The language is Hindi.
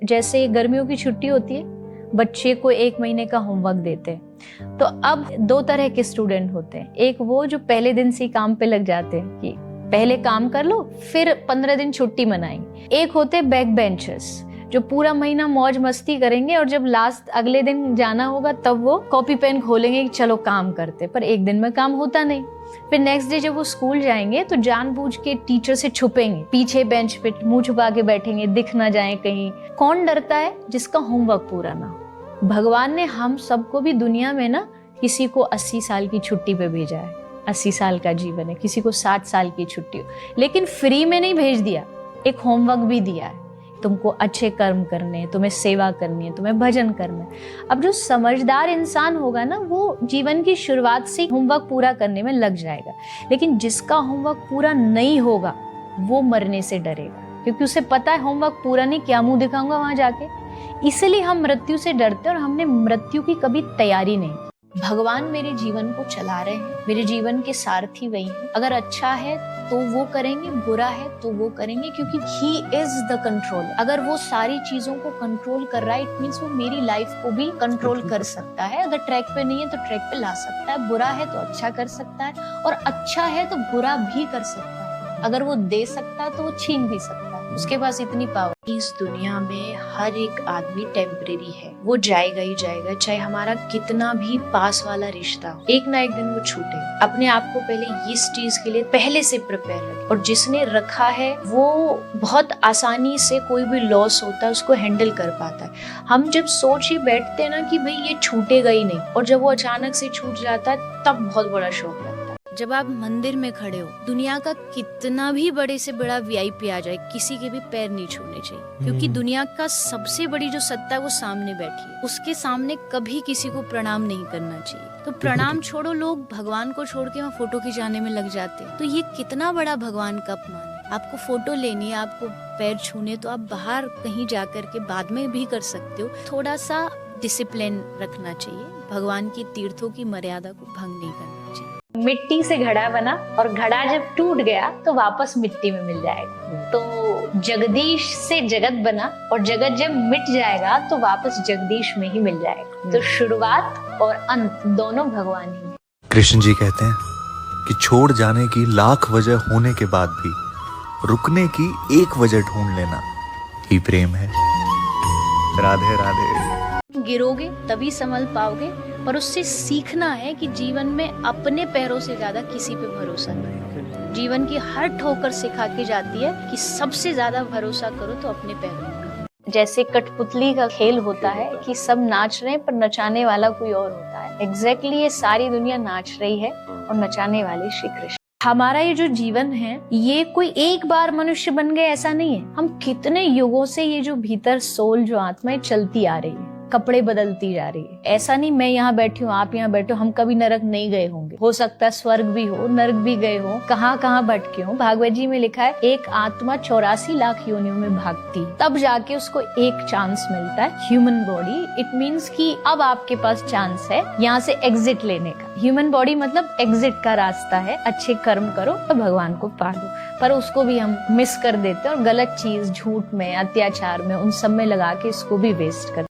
जैसे गर्मियों की छुट्टी होती है, बच्चे को 1 महीने का होमवर्क देते हैं। तो अब 2 तरह के स्टूडेंट होते हैं। एक वो जो पहले दिन से ही काम पे लग जाते हैं कि पहले काम कर लो फिर 15 दिन छुट्टी मनाएंगे। एक होते हैं बैक बेंचर्स जो पूरा महीना मौज मस्ती करेंगे और जब लास्ट अगले दिन जाना होगा तब वो कॉपी पेन खोलेंगे कि चलो काम करते, पर एक दिन में काम होता नहीं। फिर नेक्स्ट डे जब वो स्कूल जाएंगे तो जानबूझ के टीचर से छुपेंगे, पीछे बेंच पे मुंह छुपा के बैठेंगे, दिख ना जाए कहीं। कौन डरता है? जिसका होमवर्क पूरा ना हो। भगवान ने हम सबको भी दुनिया में ना किसी को 80 साल की छुट्टी पे भेजा है, 80 साल का जीवन है, किसी को 60 साल की छुट्टी हो, लेकिन फ्री में नहीं भेज दिया, एक होमवर्क भी दिया है। तुमको अच्छे कर्म करने हैं, तुम्हें सेवा करनी है, तुम्हें भजन करना है। अब जो समझदार इंसान होगा ना वो जीवन की शुरुआत से होमवर्क पूरा करने में लग जाएगा, लेकिन जिसका होमवर्क पूरा नहीं होगा वो मरने से डरेगा, क्योंकि उसे पता है होमवर्क पूरा नहीं, क्या मुंह दिखाऊंगा वहां जाके। इसलिए हम मृत्यु से डरते हैं और हमने मृत्यु की कभी तैयारी नहीं की। भगवान मेरे जीवन को चला रहे हैं, मेरे जीवन के सारथी वही हैं। अगर अच्छा है तो वो करेंगे, बुरा है तो वो करेंगे, क्योंकि ही इज द कंट्रोल। अगर वो सारी चीजों को कंट्रोल कर रहा है, इट मीन्स वो मेरी लाइफ को भी कंट्रोल कर सकता है। अगर ट्रैक पे नहीं है तो ट्रैक पे ला सकता है, बुरा है तो अच्छा कर सकता है, और अच्छा है तो बुरा भी कर सकता है। अगर वो दे सकता है तो वो छीन भी सकता है, उसके पास इतनी पावर। इस दुनिया में हर एक आदमी टेम्परेरी है, वो जाएगा ही जाएगा, चाहे हमारा कितना भी पास वाला रिश्ता हो, एक ना एक दिन वो छूटे। अपने आप को पहले इस चीज के लिए पहले से प्रिपेयर रखें, और जिसने रखा है वो बहुत आसानी से कोई भी लॉस होता है उसको हैंडल कर पाता है। हम जब सोच ही बैठते हैं ना कि भाई ये छूटेगा ही नहीं, और जब वो अचानक से छूट जाता है तब बहुत बड़ा शौक लगता है। जब आप मंदिर में खड़े हो, दुनिया का कितना भी बड़े से बड़ा वीआईपी आ जाए, किसी के भी पैर नहीं छूने चाहिए, क्योंकि दुनिया का सबसे बड़ी जो सत्ता है वो सामने बैठी है, उसके सामने कभी किसी को प्रणाम नहीं करना चाहिए। तो प्रणाम छोड़ो, लोग भगवान को छोड़ के वहाँ फोटो खिंचाने में लग जाते हैं, तो ये कितना बड़ा भगवान का अपमान है। आपको फोटो लेनी है, आपको पैर छूने, तो आप बाहर कहीं जा करके बाद में भी कर सकते हो। थोड़ा सा डिसिप्लिन रखना चाहिए, भगवान की तीर्थों की मर्यादा को भंग नहीं करना चाहिए। मिट्टी से घड़ा बना और घड़ा जब टूट गया तो वापस मिट्टी में मिल जाएगा। तो जगदीश से जगत बना और जगत जब मिट जाएगा तो वापस जगदीश में ही मिल जाएगा। तो शुरुआत और अंत दोनों भगवान ही है। कृष्ण जी कहते हैं कि छोड़ जाने की लाख वजह होने के बाद भी रुकने की एक वजह ढूंढ लेना ही प्रेम है। राधे राधे। गिरोगे तभी संभल पाओगे, पर उससे सीखना है कि जीवन में अपने पैरों से ज्यादा किसी पे भरोसा नहीं। जीवन की हर ठोकर सिखा के जाती है कि सबसे ज्यादा भरोसा करो तो अपने पैरों में। जैसे कठपुतली का खेल होता है कि सब नाच रहे हैं पर नचाने वाला कोई और होता है। एग्जैक्टली ये सारी दुनिया नाच रही है और नचाने वाले श्री कृष्ण। हमारा ये जो जीवन है ये कोई एक बार मनुष्य बन गए ऐसा नहीं है। हम कितने युगों से ये जो भीतर सोल जो आत्मा है चलती आ रही है, कपड़े बदलती जा रही है। ऐसा नहीं मैं यहाँ बैठी हूँ, आप यहाँ बैठो, हम कभी नरक नहीं गए होंगे। हो सकता है स्वर्ग भी हो, नरक भी गए हो, कहाँ कहाँ भटके हो। भागवत जी में लिखा है एक आत्मा 84 लाख योनियों में भागती, तब जाके उसको एक चांस मिलता है ह्यूमन बॉडी। इट मीन्स कि अब आपके पास चांस है यहाँ से एग्जिट लेने का। ह्यूमन बॉडी मतलब एग्जिट का रास्ता है। अच्छे कर्म करो तो भगवान को पालो, पर उसको भी हम मिस कर देते हैं और गलत चीज, झूठ में, अत्याचार में, उन सब में लगा के इसको भी वेस्ट कर